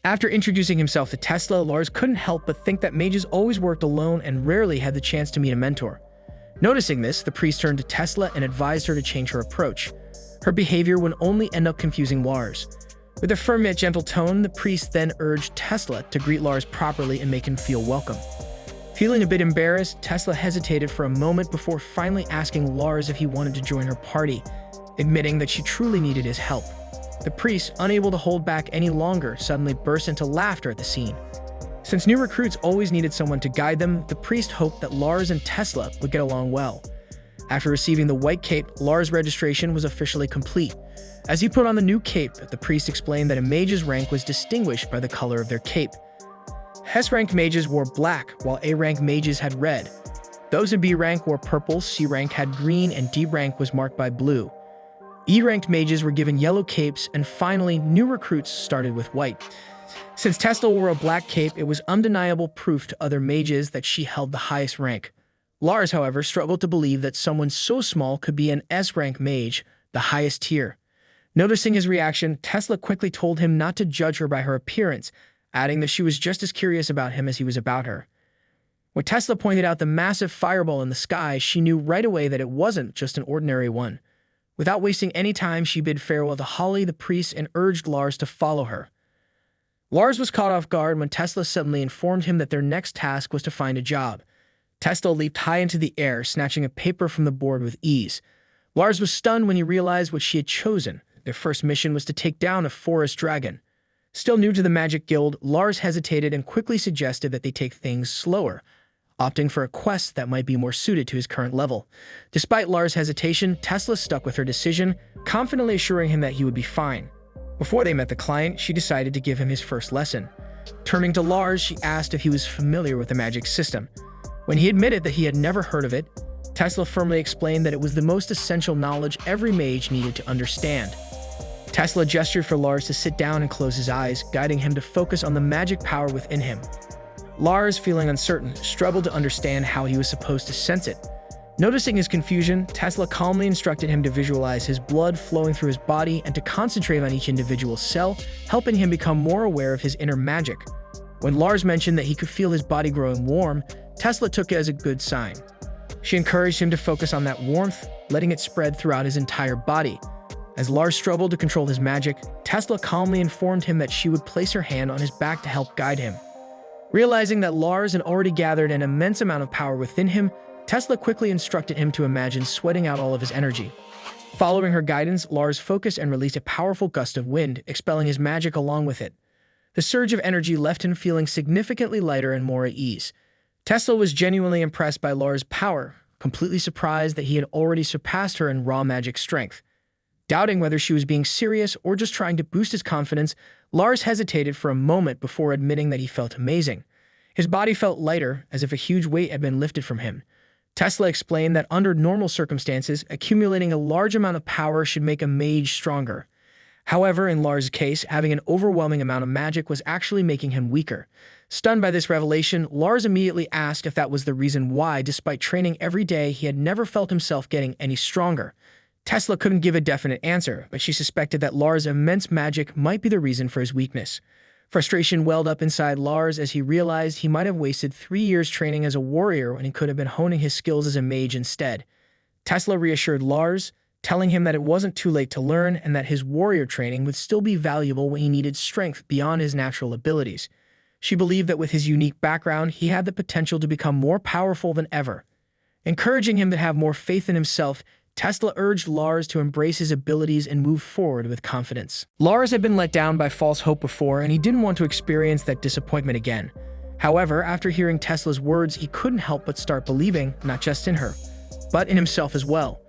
After introducing himself to Tesla, Lars couldn't help but think that mages always worked alone and rarely had the chance to meet a mentor. Noticing this, the priest turned to Tesla and advised her to change her approach. Her behavior would only end up confusing Lars. With a firm yet gentle tone, the priest then urged Tesla to greet Lars properly and make him feel welcome. Feeling a bit embarrassed, Tesla hesitated for a moment before finally asking Lars if he wanted to join her party, admitting that she truly needed his help. The priest, unable to hold back any longer, suddenly burst into laughter at the scene. Since new recruits always needed someone to guide them, the priest hoped that Lars and Tesla would get along well. After receiving the white cape, Lars' registration was officially complete. As he put on the new cape, the priest explained that a mage's rank was distinguished by the color of their cape. S-rank mages wore black, while A-rank mages had red. Those in B-rank wore purple, C-rank had green, and D-rank was marked by blue. E-ranked mages were given yellow capes, and finally, new recruits started with white. Since Tesla wore a black cape, it was undeniable proof to other mages that she held the highest rank. Lars, however, struggled to believe that someone so small could be an S-rank mage, the highest tier. Noticing his reaction, Tesla quickly told him not to judge her by her appearance, adding that she was just as curious about him as he was about her. When Tesla pointed out the massive fireball in the sky, she knew right away that it wasn't just an ordinary one. Without wasting any time, she bid farewell to Holly, the priest, and urged Lars to follow her. Lars was caught off guard when Tesla suddenly informed him that their next task was to find a job. Tesla leaped high into the air, snatching a paper from the board with ease. Lars was stunned when he realized what she had chosen. Their first mission was to take down a forest dragon. Still new to the Magic Guild, Lars hesitated and quickly suggested that they take things slower, opting for a quest that might be more suited to his current level. Despite Lars' hesitation, Tesla stuck with her decision, confidently assuring him that he would be fine. Before they met the client, she decided to give him his first lesson. Turning to Lars, she asked if he was familiar with the magic system. When he admitted that he had never heard of it, Tesla firmly explained that it was the most essential knowledge every mage needed to understand. Tesla gestured for Lars to sit down and close his eyes, guiding him to focus on the magic power within him. Lars, feeling uncertain, struggled to understand how he was supposed to sense it. Noticing his confusion, Tesla calmly instructed him to visualize his blood flowing through his body and to concentrate on each individual cell, helping him become more aware of his inner magic. When Lars mentioned that he could feel his body growing warm, Tesla took it as a good sign. She encouraged him to focus on that warmth, letting it spread throughout his entire body. As Lars struggled to control his magic, Tesla calmly informed him that she would place her hand on his back to help guide him. Realizing that Lars had already gathered an immense amount of power within him, Tesla quickly instructed him to imagine sweating out all of his energy. Following her guidance, Lars focused and released a powerful gust of wind, expelling his magic along with it. The surge of energy left him feeling significantly lighter and more at ease. Tesla was genuinely impressed by Lars' power, completely surprised that he had already surpassed her in raw magic strength. Doubting whether she was being serious or just trying to boost his confidence, Lars hesitated for a moment before admitting that he felt amazing. His body felt lighter, as if a huge weight had been lifted from him. Tesla explained that under normal circumstances, accumulating a large amount of power should make a mage stronger. However, in Lars' case, having an overwhelming amount of magic was actually making him weaker. Stunned by this revelation, Lars immediately asked if that was the reason why, despite training every day, he had never felt himself getting any stronger. Tesla couldn't give a definite answer, but she suspected that Lars' immense magic might be the reason for his weakness. Frustration welled up inside Lars as he realized he might have wasted 3 years training as a warrior when he could have been honing his skills as a mage instead. Tesla reassured Lars, telling him that it wasn't too late to learn and that his warrior training would still be valuable when he needed strength beyond his natural abilities. She believed that with his unique background, he had the potential to become more powerful than ever. Encouraging him to have more faith in himself, Tesla urged Lars to embrace his abilities and move forward with confidence. Lars had been let down by false hope before, and he didn't want to experience that disappointment again. However, after hearing Tesla's words, he couldn't help but start believing, not just in her, but in himself as well.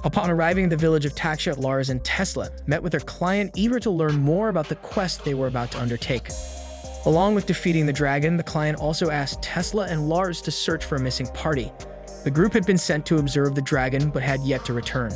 Upon arriving at the village of Taksha, Lars and Tesla met with their client, eager to learn more about the quest they were about to undertake. Along with defeating the dragon, the client also asked Tesla and Lars to search for a missing party. The group had been sent to observe the dragon, but had yet to return.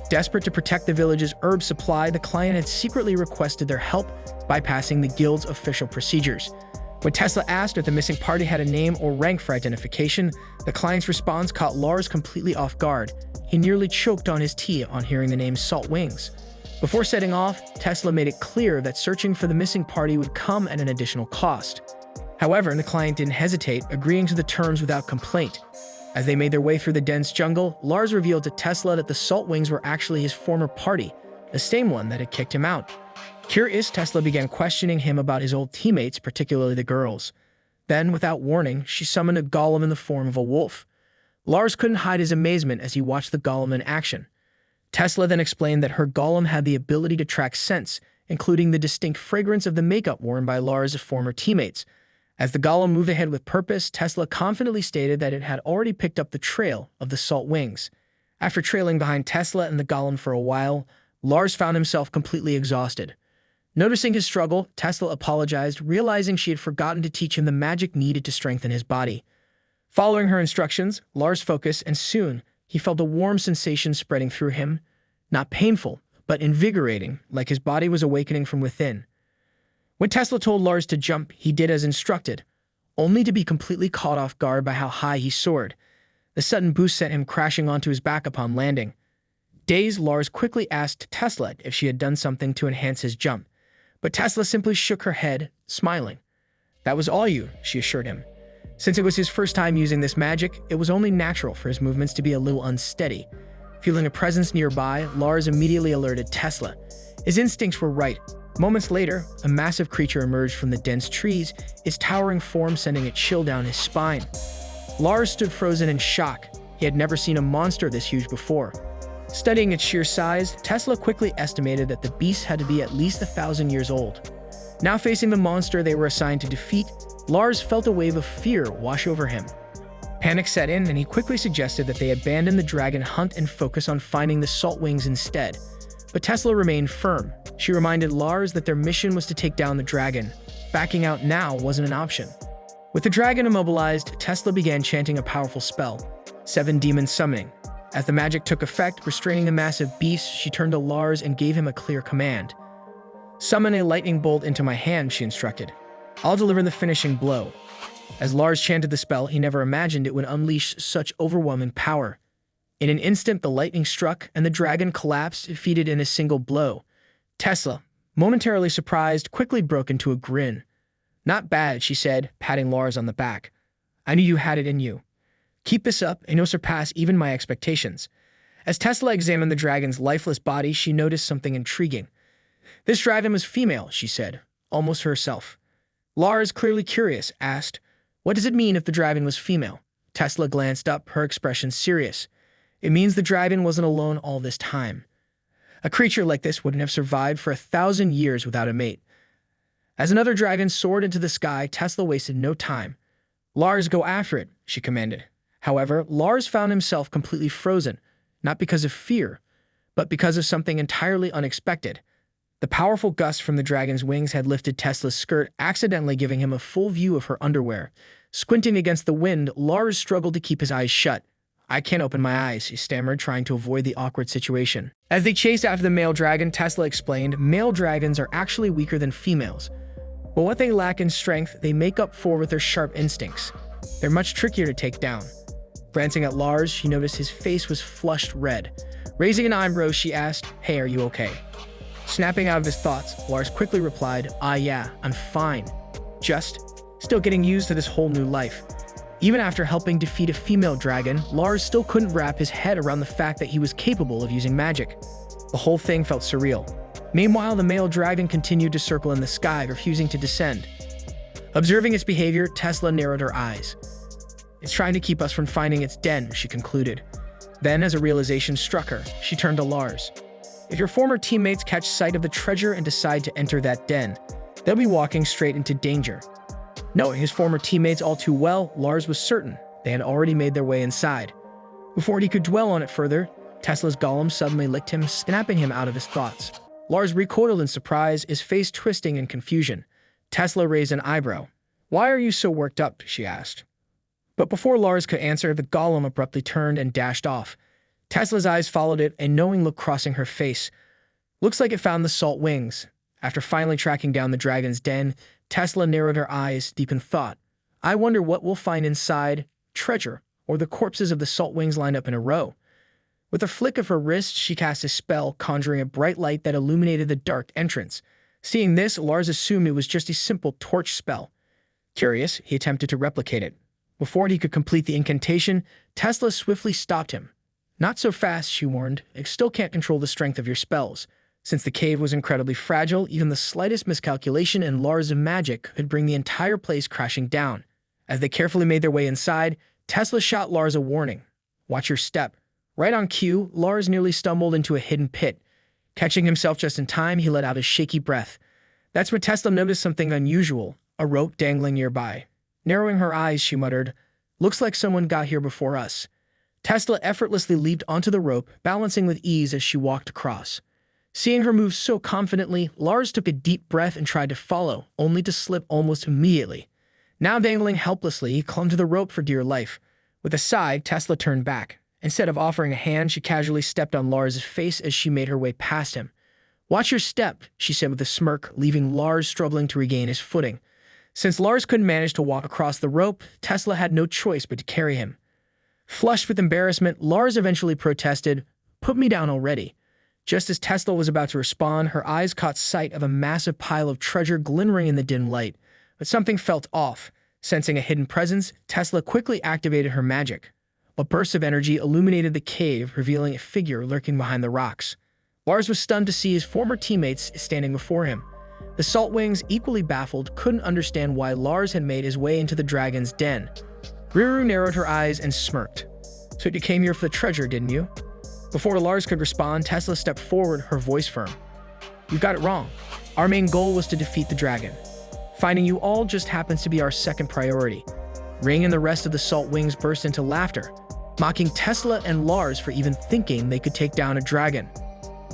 Desperate to protect the village's herb supply, the client had secretly requested their help, bypassing the guild's official procedures. When Tesla asked if the missing party had a name or rank for identification, the client's response caught Lars completely off guard. He nearly choked on his tea on hearing the name Salt Wings. Before setting off, Tesla made it clear that searching for the missing party would come at an additional cost. However, the client didn't hesitate, agreeing to the terms without complaint. As they made their way through the dense jungle, Lars revealed to Tesla that the Salt Wings were actually his former party, the same one that had kicked him out. Curious, Tesla began questioning him about his old teammates, particularly the girls. Then, without warning, she summoned a golem in the form of a wolf. Lars couldn't hide his amazement as he watched the golem in action. Tesla then explained that her golem had the ability to track scents, including the distinct fragrance of the makeup worn by Lars' former teammates. As the golem moved ahead with purpose, Tesla confidently stated that it had already picked up the trail of the Salt Wings. After trailing behind Tesla and the golem for a while, Lars found himself completely exhausted. Noticing his struggle, Tesla apologized, realizing she had forgotten to teach him the magic needed to strengthen his body. Following her instructions, Lars focused, and soon he felt a warm sensation spreading through him. Not painful, but invigorating, like his body was awakening from within. When Tesla told Lars to jump, he did as instructed, only to be completely caught off guard by how high he soared. The sudden boost sent him crashing onto his back upon landing. Dazed, Lars quickly asked Tesla if she had done something to enhance his jump, but Tesla simply shook her head, smiling. "That was all you," she assured him. Since it was his first time using this magic, it was only natural for his movements to be a little unsteady. Feeling a presence nearby, Lars immediately alerted Tesla. His instincts were right. Moments later, a massive creature emerged from the dense trees, its towering form sending a chill down his spine. Lars stood frozen in shock. He had never seen a monster this huge before. Studying its sheer size, Tesla quickly estimated that the beast had to be at least 1,000 years old. Now facing the monster they were assigned to defeat, Lars felt a wave of fear wash over him. Panic set in, and he quickly suggested that they abandon the dragon hunt and focus on finding the Salt Wings instead. But Tesla remained firm. She reminded Lars that their mission was to take down the dragon. Backing out now wasn't an option. With the dragon immobilized, Tesla began chanting a powerful spell, 7 Demon Summoning. As the magic took effect, restraining the massive beast, she turned to Lars and gave him a clear command. "Summon a lightning bolt into my hand," she instructed. "I'll deliver the finishing blow." As Lars chanted the spell, he never imagined it would unleash such overwhelming power. In an instant, the lightning struck, and the dragon collapsed, defeated in a single blow. Tesla, momentarily surprised, quickly broke into a grin. "Not bad," she said, patting Lars on the back. "I knew you had it in you. Keep this up, and you'll surpass even my expectations." As Tesla examined the dragon's lifeless body, she noticed something intriguing. "This dragon was female," she said, almost herself. Lars, clearly curious, asked, "What does it mean if the dragon was female?" Tesla glanced up, her expression serious. "It means the dragon wasn't alone all this time. A creature like this wouldn't have survived for 1,000 years without a mate." As another dragon soared into the sky, Tesla wasted no time. "Lars, go after it," she commanded. However, Lars found himself completely frozen, not because of fear, but because of something entirely unexpected. The powerful gust from the dragon's wings had lifted Tesla's skirt, accidentally giving him a full view of her underwear. Squinting against the wind, Lars struggled to keep his eyes shut. "I can't open my eyes," he stammered, trying to avoid the awkward situation. As they chased after the male dragon, Tesla explained, "Male dragons are actually weaker than females. But what they lack in strength, they make up for with their sharp instincts. They're much trickier to take down." Glancing at Lars, she noticed his face was flushed red. Raising an eyebrow, she asked, "Hey, are you okay?" Snapping out of his thoughts, Lars quickly replied, "Yeah, I'm fine. Just still getting used to this whole new life." Even after helping defeat a female dragon, Lars still couldn't wrap his head around the fact that he was capable of using magic. The whole thing felt surreal. Meanwhile, the male dragon continued to circle in the sky, refusing to descend. Observing its behavior, Tesla narrowed her eyes. "It's trying to keep us from finding its den," she concluded. Then, as a realization struck her, she turned to Lars. "If your former teammates catch sight of the treasure and decide to enter that den, they'll be walking straight into danger." Knowing his former teammates all too well, Lars was certain they had already made their way inside. Before he could dwell on it further, Tesla's golem suddenly licked him, snapping him out of his thoughts. Lars recoiled in surprise, his face twisting in confusion. Tesla raised an eyebrow. "Why are you so worked up?" she asked. But before Lars could answer, the golem abruptly turned and dashed off. Tesla's eyes followed it, a knowing look crossing her face. Looks like it found the Salt Wings. After finally tracking down the dragon's den, Tesla narrowed her eyes, deep in thought. "I wonder what we'll find inside, treasure, or the corpses of the Salt Wings lined up in a row." With a flick of her wrist, she cast a spell, conjuring a bright light that illuminated the dark entrance. Seeing this, Lars assumed it was just a simple torch spell. Curious, he attempted to replicate it. Before he could complete the incantation, Tesla swiftly stopped him. Not so fast, she warned. It still can't control the strength of your spells. Since the cave was incredibly fragile, even the slightest miscalculation in Lars' magic could bring the entire place crashing down. As they carefully made their way inside, Tesla shot Lars a warning. Watch your step. Right on cue, Lars nearly stumbled into a hidden pit. Catching himself just in time, he let out a shaky breath. That's when Tesla noticed something unusual, a rope dangling nearby. Narrowing her eyes, she muttered, "Looks like someone got here before us." Tesla effortlessly leaped onto the rope, balancing with ease as she walked across. Seeing her move so confidently, Lars took a deep breath and tried to follow, only to slip almost immediately. Now dangling helplessly, he clung to the rope for dear life. With a sigh, Tesla turned back. Instead of offering a hand, she casually stepped on Lars' face as she made her way past him. "Watch your step," she said with a smirk, leaving Lars struggling to regain his footing. Since Lars couldn't manage to walk across the rope, Tesla had no choice but to carry him. Flushed with embarrassment, Lars eventually protested, "Put me down already." Just as Tesla was about to respond, her eyes caught sight of a massive pile of treasure glimmering in the dim light. But something felt off. Sensing a hidden presence, Tesla quickly activated her magic. A burst of energy illuminated the cave, revealing a figure lurking behind the rocks. Lars was stunned to see his former teammates standing before him. The Saltwings, equally baffled, couldn't understand why Lars had made his way into the dragon's den. Riru narrowed her eyes and smirked. "So you came here for the treasure, didn't you?" Before Lars could respond, Tesla stepped forward, her voice firm. "You've got it wrong. Our main goal was to defeat the dragon. Finding you all just happens to be our second priority." Ring and the rest of the Saltwings burst into laughter, mocking Tesla and Lars for even thinking they could take down a dragon.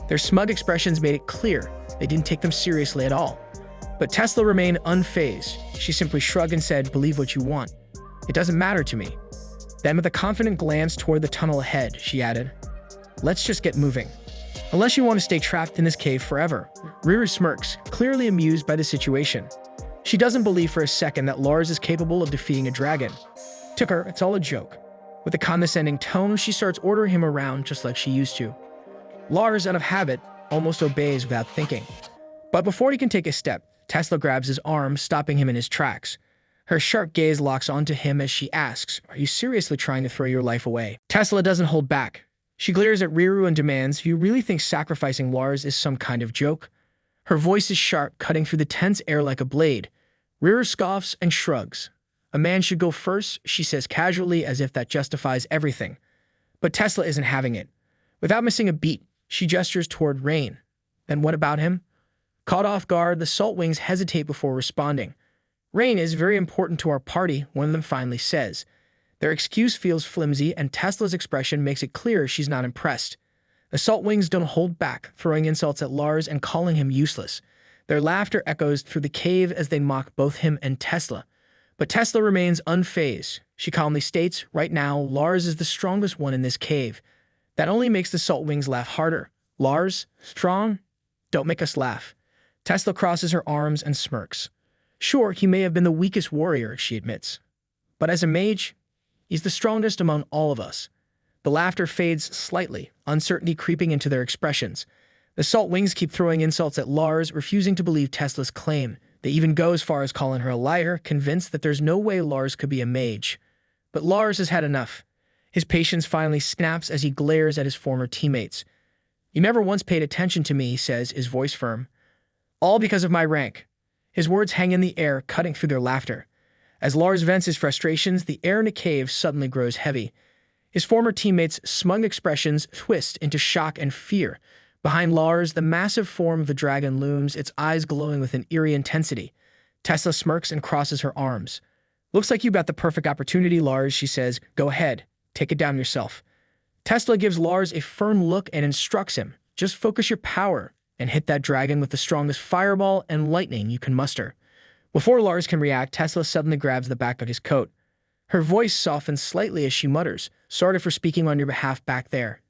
Their smug expressions made it clear they didn't take them seriously at all. But Tesla remained unfazed. She simply shrugged and said, "Believe what you want. It doesn't matter to me." Then with a confident glance toward the tunnel ahead, she added, "Let's just get moving. Unless you want to stay trapped in this cave forever." Riru smirks, clearly amused by the situation. She doesn't believe for a second that Lars is capable of defeating a dragon. To her, it's all a joke. With a condescending tone, she starts ordering him around just like she used to. Lars, out of habit, almost obeys without thinking. But before he can take a step, Tesla grabs his arm, stopping him in his tracks. Her sharp gaze locks onto him as she asks, "Are you seriously trying to throw your life away?" Tesla doesn't hold back. She glares at Riru and demands, "You really think sacrificing Lars is some kind of joke?" Her voice is sharp, cutting through the tense air like a blade. Riru scoffs and shrugs. "A man should go first," she says casually, as if that justifies everything. But Tesla isn't having it. Without missing a beat, she gestures toward Rain. "Then what about him?" Caught off guard, the Saltwings hesitate before responding. "Rain is very important to our party," one of them finally says. Their excuse feels flimsy, and Tesla's expression makes it clear she's not impressed. The Saltwings don't hold back, throwing insults at Lars and calling him useless. Their laughter echoes through the cave as they mock both him and Tesla. But Tesla remains unfazed. She calmly states, "Right now, Lars is the strongest one in this cave." That only makes the Saltwings laugh harder. "Lars? Strong? Don't make us laugh." Tesla crosses her arms and smirks. "Sure, he may have been the weakest warrior," she admits. "But as a mage, he's the strongest among all of us." The laughter fades slightly, uncertainty creeping into their expressions. The Saltwings keep throwing insults at Lars, refusing to believe Tesla's claim. They even go as far as calling her a liar, convinced that there's no way Lars could be a mage. But Lars has had enough. His patience finally snaps as he glares at his former teammates. "You never once paid attention to me," he says, his voice firm. "All because of my rank." His words hang in the air, cutting through their laughter. As Lars vents his frustrations, the air in the cave suddenly grows heavy. His former teammates' smug expressions twist into shock and fear. Behind Lars, the massive form of the dragon looms, its eyes glowing with an eerie intensity. Tesla smirks and crosses her arms. "Looks like you got the perfect opportunity, Lars," she says. "Go ahead. Take it down yourself." Tesla gives Lars a firm look and instructs him, "Just focus your power and hit that dragon with the strongest fireball and lightning you can muster." Before Lars can react, Tesla suddenly grabs the back of his coat. Her voice softens slightly as she mutters, "Sorry for speaking on your behalf back there."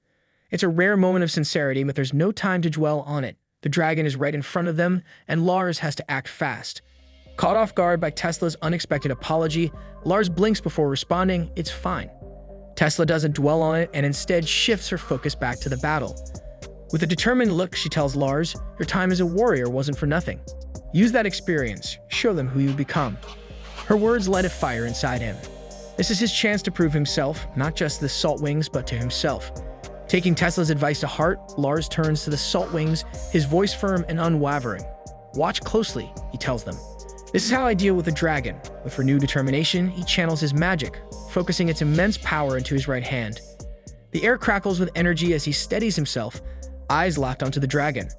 It's a rare moment of sincerity, but there's no time to dwell on it. The dragon is right in front of them, and Lars has to act fast. Caught off guard by Tesla's unexpected apology, Lars blinks before responding, "It's fine." Tesla doesn't dwell on it and instead shifts her focus back to the battle. With a determined look, she tells Lars, "Your time as a warrior wasn't for nothing. Use that experience. Show them who you become." Her words light a fire inside him. This is his chance to prove himself, not just to the Saltwings, but to himself. Taking Tesla's advice to heart, Lars turns to the Saltwings, his voice firm and unwavering. "Watch closely," he tells them. "This is how I deal with a dragon." With renewed determination, he channels his magic, focusing its immense power into his right hand. The air crackles with energy as he steadies himself, eyes locked onto the dragon.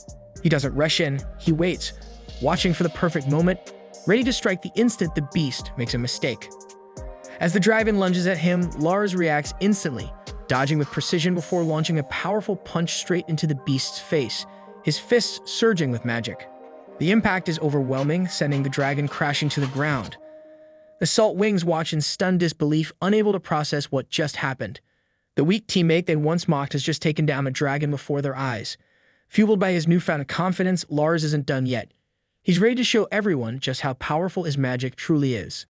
He doesn't rush in, he waits, watching for the perfect moment, ready to strike the instant the beast makes a mistake. As the dragon lunges at him, Lars reacts instantly, dodging with precision before launching a powerful punch straight into the beast's face, his fists surging with magic. The impact is overwhelming, sending the dragon crashing to the ground. The Saltwings watch in stunned disbelief, unable to process what just happened. The weak teammate they once mocked has just taken down a dragon before their eyes. Fueled by his newfound confidence, Lars isn't done yet. He's ready to show everyone just how powerful his magic truly is.